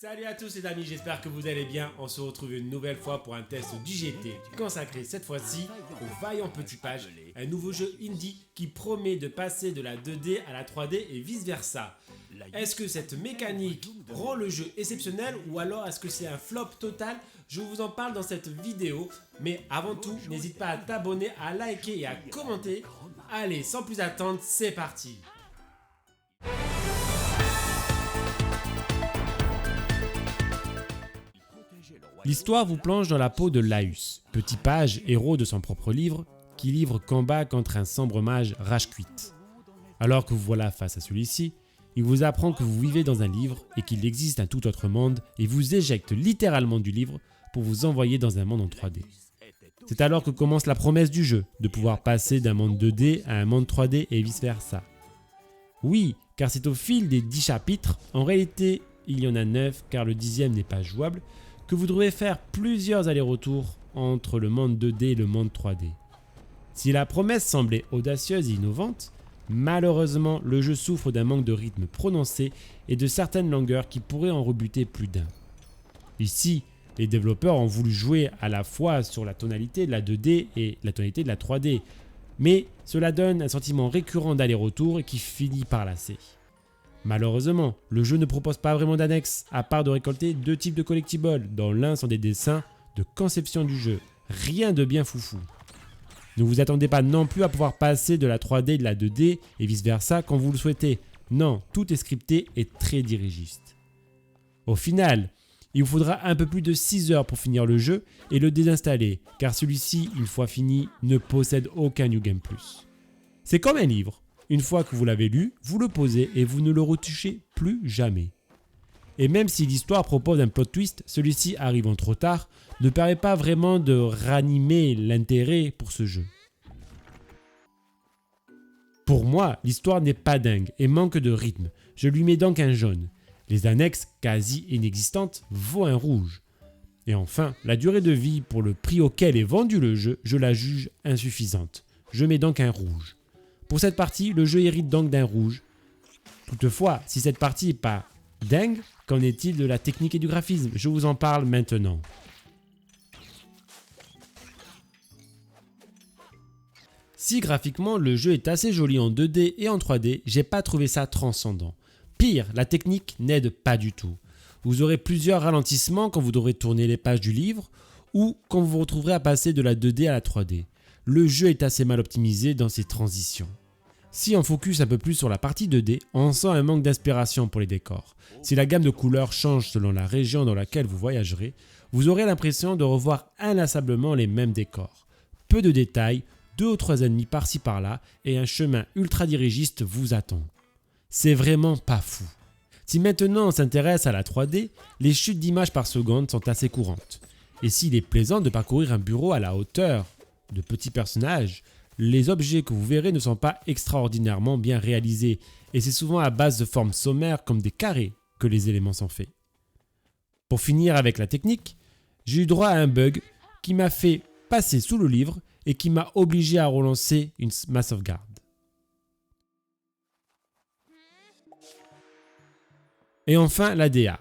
Salut à tous les amis, j'espère que vous allez bien. On se retrouve une nouvelle fois pour un test du GT consacré cette fois-ci au Vaillant Petit Page, un nouveau jeu indie qui promet de passer de la 2D à la 3D et vice versa. Est-ce que cette mécanique rend le jeu exceptionnel ou alors est-ce que c'est un flop total? Je vous en parle dans cette vidéo, mais avant tout, n'hésite pas à t'abonner, à liker et à commenter. Allez, sans plus attendre, c'est parti! L'histoire vous plonge dans la peau de Laïus, petit page, héros de son propre livre, qui livre combat contre un sombre mage rage-cuite. Alors que vous voilà face à celui-ci, il vous apprend que vous vivez dans un livre et qu'il existe un tout autre monde et vous éjecte littéralement du livre pour vous envoyer dans un monde en 3D. C'est alors que commence la promesse du jeu, de pouvoir passer d'un monde 2D à un monde 3D et vice versa. Oui, car c'est au fil des 10 chapitres, en réalité il y en a 9 car le 10e n'est pas jouable, que vous devrez faire plusieurs allers-retours entre le monde 2D et le monde 3D. Si la promesse semblait audacieuse et innovante, malheureusement le jeu souffre d'un manque de rythme prononcé et de certaines longueurs qui pourraient en rebuter plus d'un. Ici, les développeurs ont voulu jouer à la fois sur la tonalité de la 2D et la tonalité de la 3D, mais cela donne un sentiment récurrent d'aller-retour et qui finit par lasser. Malheureusement, le jeu ne propose pas vraiment d'annexe, à part de récolter deux types de collectibles, dont l'un sont des dessins de conception du jeu. Rien de bien foufou. Ne vous attendez pas non plus à pouvoir passer de la 3D et de la 2D et vice versa quand vous le souhaitez. Non, tout est scripté et très dirigiste. Au final, il vous faudra un peu plus de 6 heures pour finir le jeu et le désinstaller, car celui-ci, une fois fini, ne possède aucun New Game Plus. C'est comme un livre. Une fois que vous l'avez lu, vous le posez et vous ne le retouchez plus jamais. Et même si l'histoire propose un plot twist, celui-ci arrivant trop tard, ne permet pas vraiment de ranimer l'intérêt pour ce jeu. Pour moi, l'histoire n'est pas dingue et manque de rythme. Je lui mets donc un jaune. Les annexes, quasi inexistantes, vaut un rouge. Et enfin, la durée de vie pour le prix auquel est vendu le jeu, je la juge insuffisante. Je mets donc un rouge. Pour cette partie, le jeu hérite donc d'un rouge. Toutefois, si cette partie n'est pas dingue, qu'en est-il de la technique et du graphisme? Je vous en parle maintenant. Si graphiquement le jeu est assez joli en 2D et en 3D, j'ai pas trouvé ça transcendant. Pire, la technique n'aide pas du tout. Vous aurez plusieurs ralentissements quand vous devrez tourner les pages du livre ou quand vous vous retrouverez à passer de la 2D à la 3D. Le jeu est assez mal optimisé dans ses transitions. Si on focus un peu plus sur la partie 2D, on sent un manque d'inspiration pour les décors. Si la gamme de couleurs change selon la région dans laquelle vous voyagerez, vous aurez l'impression de revoir inlassablement les mêmes décors. Peu de détails, 2 ou 3 ennemis par-ci par-là et un chemin ultra dirigiste vous attend. C'est vraiment pas fou. Si maintenant on s'intéresse à la 3D, les chutes d'images par seconde sont assez courantes. Et s'il est plaisant de parcourir un bureau à la hauteur de petits personnages, les objets que vous verrez ne sont pas extraordinairement bien réalisés et c'est souvent à base de formes sommaires comme des carrés que les éléments sont faits. Pour finir avec la technique, j'ai eu droit à un bug qui m'a fait passer sous le livre et qui m'a obligé à relancer ma sauvegarde. Et enfin la DA.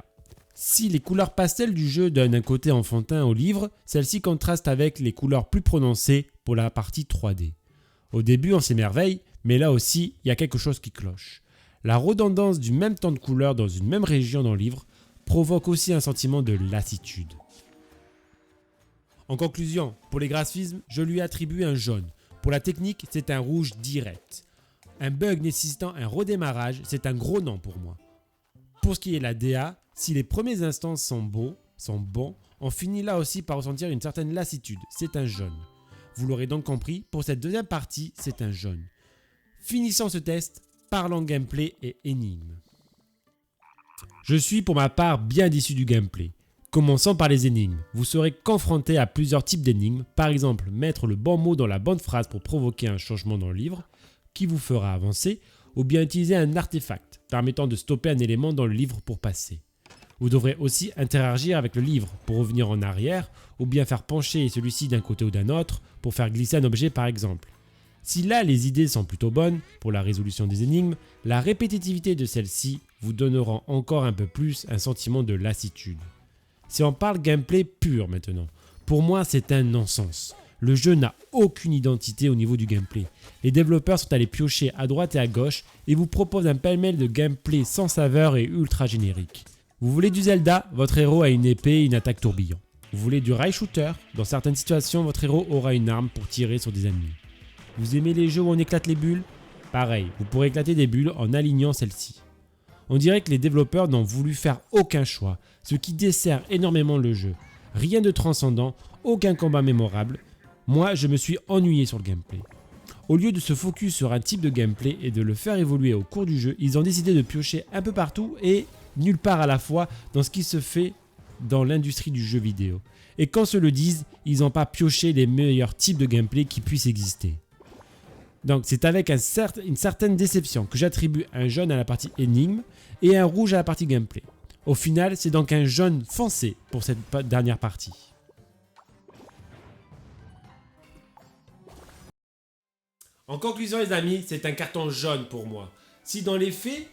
Si les couleurs pastel du jeu donnent un côté enfantin au livre, celle-ci contraste avec les couleurs plus prononcées pour la partie 3D. Au début on s'émerveille, mais là aussi il y a quelque chose qui cloche. La redondance du même temps de couleurs dans une même région dans le livre provoque aussi un sentiment de lassitude. En conclusion, pour les graphismes, je lui attribue un jaune. Pour la technique, c'est un rouge direct. Un bug nécessitant un redémarrage, c'est un gros non pour moi. Pour ce qui est de la DA, si les premiers instants sont bons, on finit là aussi par ressentir une certaine lassitude, c'est un jaune. Vous l'aurez donc compris, pour cette deuxième partie, c'est un jaune. Finissons ce test, parlons gameplay et énigmes. Je suis pour ma part bien déçu du gameplay. Commençons par les énigmes. Vous serez confronté à plusieurs types d'énigmes, par exemple mettre le bon mot dans la bonne phrase pour provoquer un changement dans le livre, qui vous fera avancer, ou bien utiliser un artefact permettant de stopper un élément dans le livre pour passer. Vous devrez aussi interagir avec le livre pour revenir en arrière ou bien faire pencher celui-ci d'un côté ou d'un autre pour faire glisser un objet par exemple. Si là les idées sont plutôt bonnes pour la résolution des énigmes, la répétitivité de celles-ci vous donnera encore un peu plus un sentiment de lassitude. Si on parle gameplay pur maintenant, pour moi c'est un non-sens. Le jeu n'a aucune identité au niveau du gameplay. Les développeurs sont allés piocher à droite et à gauche et vous proposent un pêle-mêle de gameplay sans saveur et ultra générique. Vous voulez du Zelda, votre héros a une épée et une attaque tourbillon. Vous voulez du rail shooter, dans certaines situations votre héros aura une arme pour tirer sur des ennemis. Vous aimez les jeux où on éclate les bulles? Pareil, vous pourrez éclater des bulles en alignant celles-ci. On dirait que les développeurs n'ont voulu faire aucun choix, ce qui dessert énormément le jeu. Rien de transcendant, aucun combat mémorable. Moi, je me suis ennuyé sur le gameplay. Au lieu de se focus sur un type de gameplay et de le faire évoluer au cours du jeu, ils ont décidé de piocher un peu partout et nulle part à la fois dans ce qui se fait dans l'industrie du jeu vidéo. Et quand se le disent, ils n'ont pas pioché les meilleurs types de gameplay qui puissent exister. Donc c'est avec une certaine déception que j'attribue un jaune à la partie énigme et un rouge à la partie gameplay. Au final, c'est donc un jaune foncé pour cette dernière partie. En conclusion les amis, c'est un carton jaune pour moi. Si dans les faits,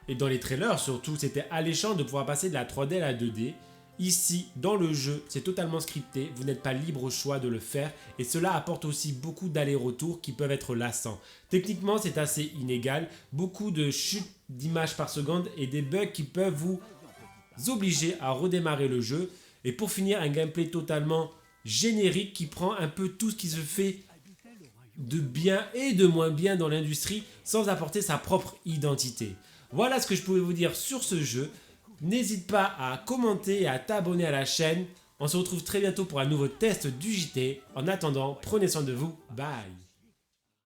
et dans les trailers surtout, c'était alléchant de pouvoir passer de la 3D à la 2D, ici, dans le jeu, c'est totalement scripté, vous n'êtes pas libre au choix de le faire et cela apporte aussi beaucoup d'allers-retours qui peuvent être lassants. Techniquement, c'est assez inégal, beaucoup de chutes d'images par seconde et des bugs qui peuvent vous obliger à redémarrer le jeu. Et pour finir, un gameplay totalement générique qui prend un peu tout ce qui se fait de bien et de moins bien dans l'industrie sans apporter sa propre identité. Voilà ce que je pouvais vous dire sur ce jeu. N'hésite pas à commenter et à t'abonner à la chaîne. On se retrouve très bientôt pour un nouveau test du JT. En attendant, prenez soin de vous. Bye.